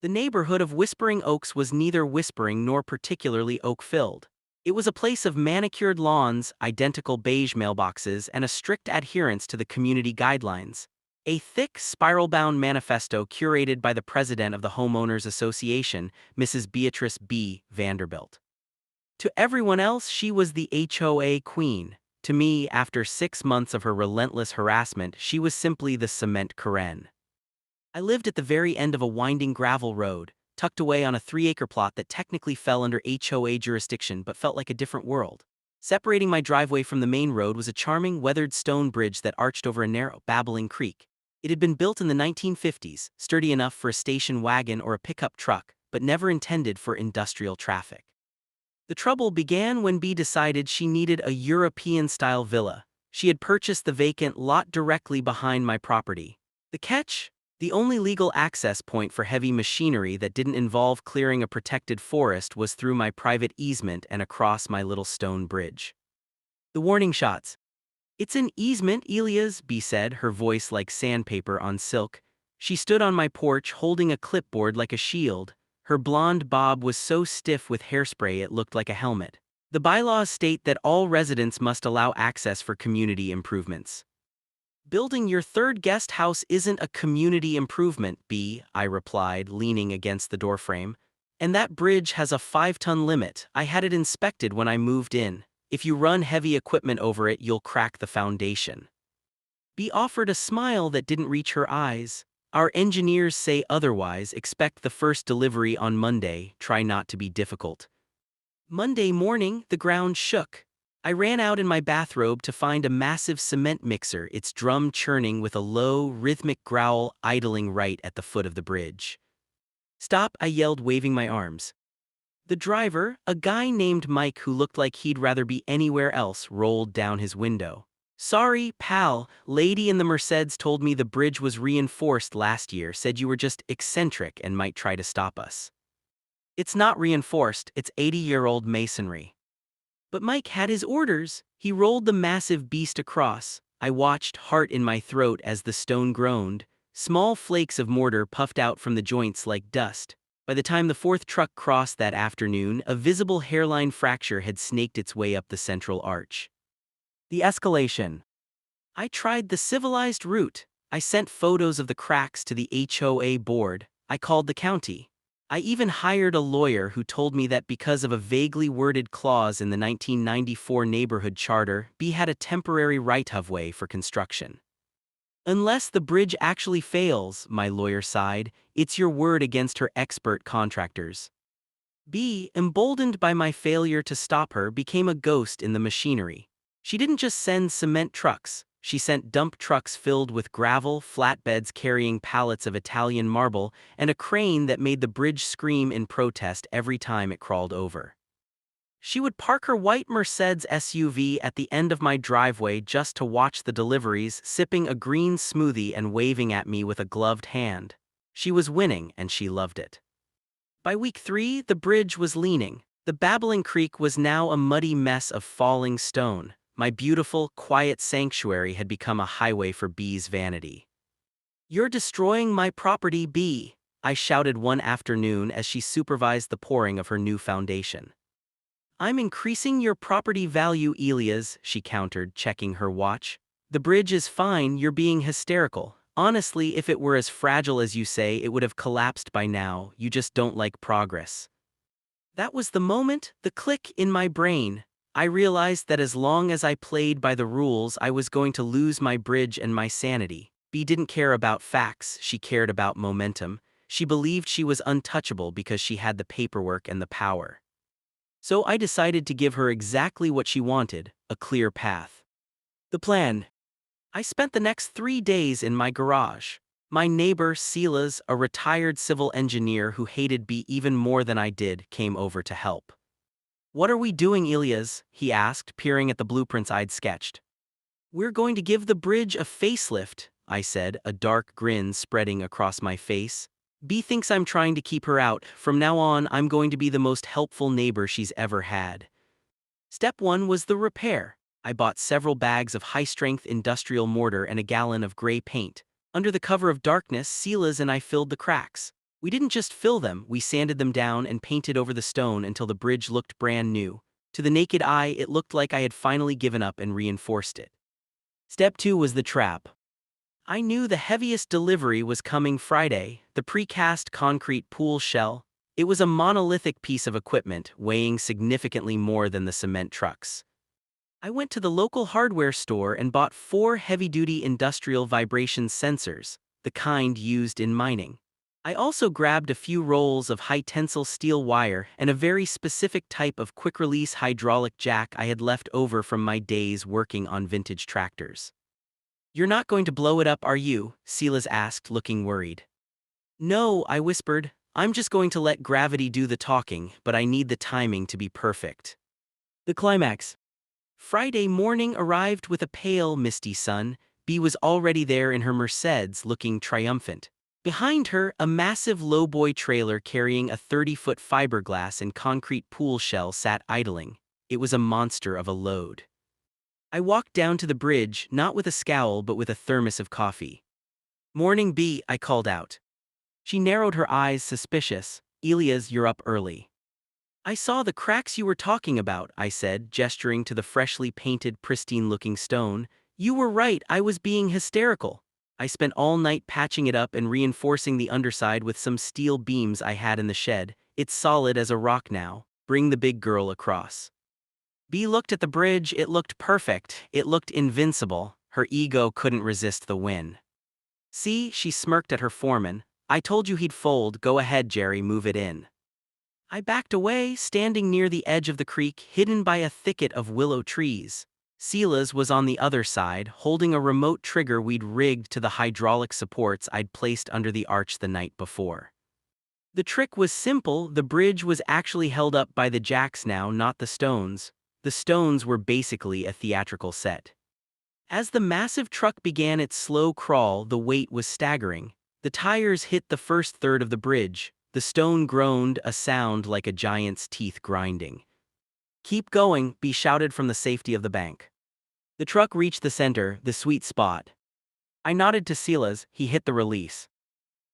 The neighborhood of Whispering Oaks was neither whispering nor particularly oak-filled. It was a place of manicured lawns, identical beige mailboxes, and a strict adherence to the community guidelines. A thick, spiral-bound manifesto curated by the president of the Homeowners Association, Mrs. Beatrice B. Vanderbilt. To everyone else, she was the HOA queen. To me, after 6 months of her relentless harassment, she was simply the cement Karen. I lived at the very end of a winding gravel road, tucked away on a 3-acre plot that technically fell under HOA jurisdiction but felt like a different world. Separating my driveway from the main road was a charming, weathered stone bridge that arched over a narrow, babbling creek. It had been built in the 1950s, sturdy enough for a station wagon or a pickup truck, but never intended for industrial traffic. The trouble began when Bea decided she needed a European-style villa. She had purchased the vacant lot directly behind my property. The catch? The only legal access point for heavy machinery that didn't involve clearing a protected forest was through my private easement and across my little stone bridge. The warning shots. "It's an easement, Elias," Bea said, her voice like sandpaper on silk. She stood on my porch holding a clipboard like a shield. Her blonde bob was so stiff with hairspray it looked like a helmet. "The bylaws state that all residents must allow access for community improvements." "Building your third guest house isn't a community improvement, Bea," I replied, leaning against the doorframe. "And that bridge has a 5-ton limit. I had it inspected when I moved in. If you run heavy equipment over it, you'll crack the foundation." Bea offered a smile that didn't reach her eyes. "Our engineers say otherwise. Expect the first delivery on Monday. Try not to be difficult." Monday morning, the ground shook. I ran out in my bathrobe to find a massive cement mixer, its drum churning with a low, rhythmic growl idling right at the foot of the bridge. "Stop," I yelled, waving my arms. The driver, a guy named Mike who looked like he'd rather be anywhere else, rolled down his window. "Sorry, pal, lady in the Mercedes told me the bridge was reinforced last year, said you were just eccentric and might try to stop us." "It's not reinforced, it's 80-year-old masonry." But Mike had his orders. He rolled the massive beast across. I watched, heart in my throat, as the stone groaned. Small flakes of mortar puffed out from the joints like dust. By the time the fourth truck crossed that afternoon, a visible hairline fracture had snaked its way up the central arch. The escalation. I tried the civilized route. I sent photos of the cracks to the HOA board. I called the county. I even hired a lawyer who told me that because of a vaguely worded clause in the 1994 neighborhood charter, Bea had a temporary right-of-way for construction. "Unless the bridge actually fails," my lawyer sighed, "it's your word against her expert contractors." Bea, emboldened by my failure to stop her, became a ghost in the machinery. She didn't just send cement trucks. She sent dump trucks filled with gravel, flatbeds carrying pallets of Italian marble, and a crane that made the bridge scream in protest every time it crawled over. She would park her white Mercedes SUV at the end of my driveway just to watch the deliveries, sipping a green smoothie and waving at me with a gloved hand. She was winning, and she loved it. By week 3, the bridge was leaning. The babbling creek was now a muddy mess of falling stone. My beautiful, quiet sanctuary had become a highway for Bea's vanity. "You're destroying my property, Bea," I shouted one afternoon as she supervised the pouring of her new foundation. "I'm increasing your property value, Elias," she countered, checking her watch. "The bridge is fine, you're being hysterical. Honestly, if it were as fragile as you say, it would have collapsed by now. You just don't like progress." That was the moment, the click in my brain. I realized that as long as I played by the rules, I was going to lose my bridge and my sanity. Bea didn't care about facts, she cared about momentum. She believed she was untouchable because she had the paperwork and the power. So I decided to give her exactly what she wanted, a clear path. The plan. I spent the next 3 days in my garage. My neighbor, Silas, a retired civil engineer who hated Bea even more than I did, came over to help. "What are we doing, Elias?" he asked, peering at the blueprints I'd sketched. "We're going to give the bridge a facelift," I said, a dark grin spreading across my face. "Bea thinks I'm trying to keep her out. From now on, I'm going to be the most helpful neighbor she's ever had." Step 1 was the repair. I bought several bags of high-strength industrial mortar and a gallon of gray paint. Under the cover of darkness, Silas and I filled the cracks. We didn't just fill them, we sanded them down and painted over the stone until the bridge looked brand new. To the naked eye, it looked like I had finally given up and reinforced it. Step 2 was the trap. I knew the heaviest delivery was coming Friday, the precast concrete pool shell. It was a monolithic piece of equipment, weighing significantly more than the cement trucks. I went to the local hardware store and bought 4 heavy-duty industrial vibration sensors, the kind used in mining. I also grabbed a few rolls of high-tensile steel wire and a very specific type of quick-release hydraulic jack I had left over from my days working on vintage tractors. "You're not going to blow it up, are you?" Silas asked, looking worried. "No," I whispered. "I'm just going to let gravity do the talking, but I need the timing to be perfect." The climax. Friday morning arrived with a pale, misty sun. Bee was already there in her Mercedes, looking triumphant. Behind her, a massive lowboy trailer carrying a 30-foot fiberglass and concrete pool shell sat idling. It was a monster of a load. I walked down to the bridge, not with a scowl but with a thermos of coffee. "Morning, Bee," I called out. She narrowed her eyes, suspicious. "Elias, you're up early." "I saw the cracks you were talking about," I said, gesturing to the freshly painted, pristine-looking stone. "You were right, I was being hysterical. I spent all night patching it up and reinforcing the underside with some steel beams I had in the shed. It's solid as a rock now. Bring the big girl across." Bee looked at the bridge. It looked perfect. It looked invincible. Her ego couldn't resist the win. "See," she smirked at her foreman. "I told you he'd fold. Go ahead, Jerry, move it in." I backed away, standing near the edge of the creek, hidden by a thicket of willow trees. Silas was on the other side, holding a remote trigger we'd rigged to the hydraulic supports I'd placed under the arch the night before. The trick was simple. The bridge was actually held up by the jacks now, not the stones. The stones were basically a theatrical set. As the massive truck began its slow crawl, the weight was staggering. The tires hit the first third of the bridge. The stone groaned, a sound like a giant's teeth grinding. "Keep going," Bee shouted from the safety of the bank. The truck reached the center, the sweet spot. I nodded to Silas. He hit the release.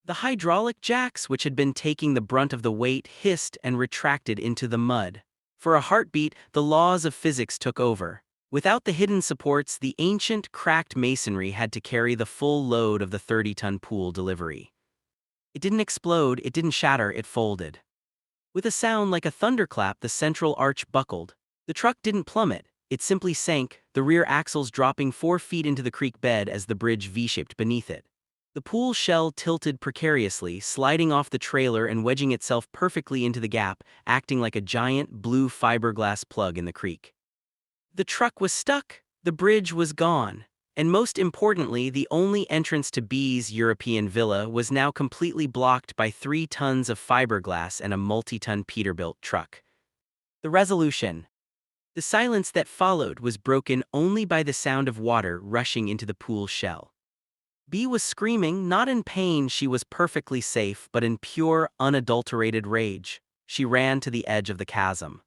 The hydraulic jacks, which had been taking the brunt of the weight, hissed and retracted into the mud. For a heartbeat, the laws of physics took over. Without the hidden supports, the ancient, cracked masonry had to carry the full load of the 30-ton pool delivery. It didn't explode, it didn't shatter, it folded. With a sound like a thunderclap, the central arch buckled. The truck didn't plummet, it simply sank, the rear axles dropping 4 feet into the creek bed as the bridge V-shaped beneath it. The pool shell tilted precariously, sliding off the trailer and wedging itself perfectly into the gap, acting like a giant blue fiberglass plug in the creek. The truck was stuck, the bridge was gone, and most importantly, the only entrance to Bee's European villa was now completely blocked by 3 tons of fiberglass and a multi-ton Peterbilt truck. The resolution. The silence that followed was broken only by the sound of water rushing into the pool shell. Bee was screaming, not in pain, she was perfectly safe, but in pure, unadulterated rage. She ran to the edge of the chasm.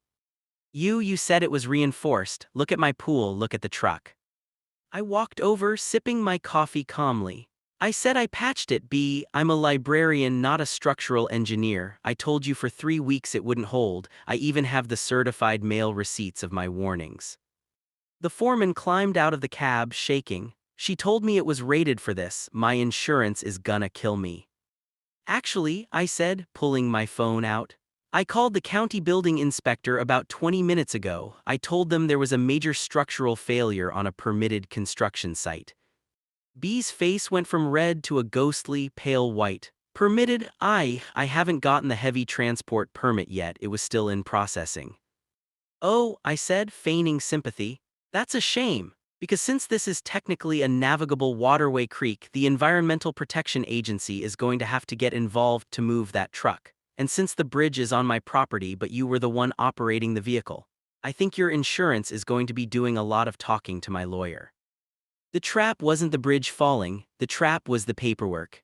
You said it was reinforced. Look at my pool, look at the truck." I walked over, sipping my coffee calmly. "I said I patched it, Bee. I'm a librarian, not a structural engineer. I told you for 3 weeks it wouldn't hold. I even have the certified mail receipts of my warnings." The foreman climbed out of the cab, shaking. "She told me it was rated for this. My insurance is gonna kill me." "Actually," I said, pulling my phone out, "I called the county building inspector about 20 minutes ago. I told them there was a major structural failure on a permitted construction site." Bee's face went from red to a ghostly, pale white. "Permitted? I haven't gotten the heavy transport permit yet, it was still in processing." "Oh," I said, feigning sympathy. "That's a shame. Because since this is technically a navigable waterway creek, the Environmental Protection Agency is going to have to get involved to move that truck. And since the bridge is on my property but you were the one operating the vehicle, I think your insurance is going to be doing a lot of talking to my lawyer." The trap wasn't the bridge falling, the trap was the paperwork.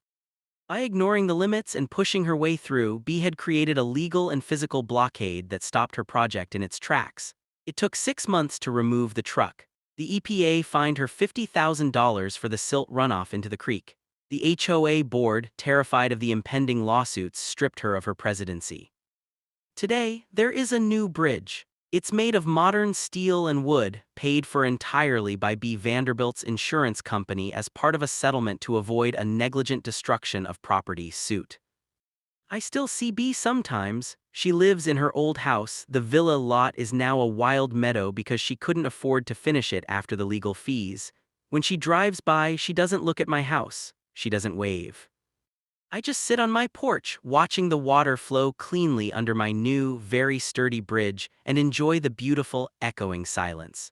By ignoring the limits and pushing her way through, Bee had created a legal and physical blockade that stopped her project in its tracks. It took 6 months to remove the truck. The EPA fined her $50,000 for the silt runoff into the creek. The HOA board, terrified of the impending lawsuits, stripped her of her presidency. Today, there is a new bridge. It's made of modern steel and wood, paid for entirely by B. Vanderbilt's insurance company as part of a settlement to avoid a negligent destruction of property suit. I still see B sometimes. She lives in her old house. The villa lot is now a wild meadow because she couldn't afford to finish it after the legal fees. When she drives by, she doesn't look at my house. She doesn't wave. I just sit on my porch, watching the water flow cleanly under my new, very sturdy bridge and enjoy the beautiful, echoing silence.